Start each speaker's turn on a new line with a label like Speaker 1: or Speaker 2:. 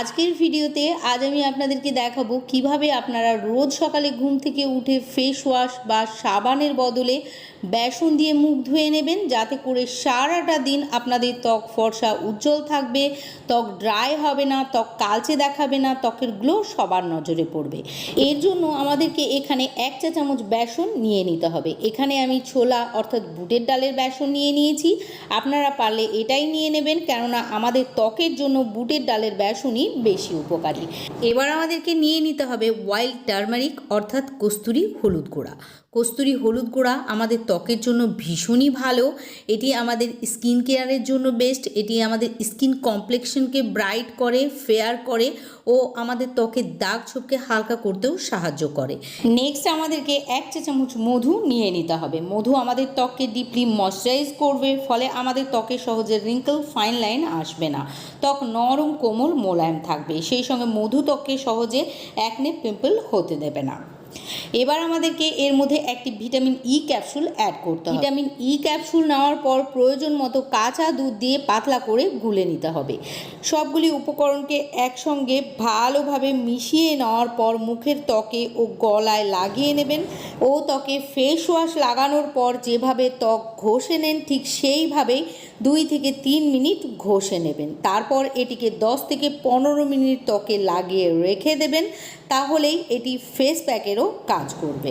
Speaker 1: আজকের ভিডিওতে আজ আমি আপনাদেরকে দেখাবো কিভাবে আপনারা রোজ সকালে ঘুম থেকে উঠে ফেস ওয়াশ বা সাবানের বদলে বেসন দিয়ে মুখ ধুয়ে নেবেন, যাতে করে সারাটা দিন আপনাদের ত্বক ফর্সা উজ্জ্বল থাকবে, ত্বক ড্রাই হবে না, ত্বক কালচে দেখাবে না, ত্বকের গ্লো সবার নজরে পড়বে। এর জন্য আমাদেরকে এখানে 1 চা চামচ বেসন নিয়ে নিতে হবে। এখানে আমি ছোলা অর্থাৎ বুটের ডালের বেসন নিয়ে নিয়েছি। আপনারা পারলে এটাই নিয়ে নেবেন, কেননা আমাদের ত্বকের জন্য বুটের ডালের বেসনই বেশি উপকারী। এবার আমাদেরকে নিয়ে নিতে হবে ওয়াইল্ড টারমারিক অর্থাৎ কস্তুরি হলুদ গুঁড়া। কস্তুরি হলুদ গুঁড়া আমাদের ত্বকের জন্য ভীষণই ভালো। এটি আমাদের স্কিন কেয়ারের জন্য বেস্ট। এটি আমাদের স্কিন কমপ্লেক্সনকে ব্রাইট করে, ফেয়ার করে ও আমাদের ত্বকের দাগ ছোপকে হালকা করতেও সাহায্য করে। নেক্সট আমাদেরকে 1 চা চামচ মধু নিয়ে নিতে হবে। মধু আমাদের ত্বককে ডিপলি ময়শ্চারাইজ করবে, ফলে আমাদের ত্বকে সহজে রিঙ্কেল, ফাইন লাইন আসবে না, ত্বক নরম, কোমল, মোলায়েম থাকবে। সেই সঙ্গে মধু ত্বককে সহজে একনে, পিম্পল হতে দেবে না। এবার আমাদেরকে এর মধ্যে একটি ভিটামিন ই ক্যাপসুল অ্যাড করতে হবে। ভিটামিন ই ক্যাপসুল নেওয়ার পর প্রয়োজন মতো কাঁচা দুধ দিয়ে পাতলা করে গুলে নিতে হবে। সবগুলি উপকরণকে একসঙ্গে ভালোভাবে মিশিয়ে নেওয়ার পর মুখের ত্বকে ও গলায় লাগিয়ে নেবেন ও ত্বকে ফেস ওয়াশ লাগানোর পর যেভাবে ত্বক ঘষে নেন ঠিক সেইভাবেই 2 থেকে 3 মিনিট ঘষে নেবেন। তারপর এটিকে 10 থেকে 15 মিনিট ত্বকে লাগিয়ে রেখে দেবেন, তাহলেই এটি ফেস প্যাকেরও কাজ করবে।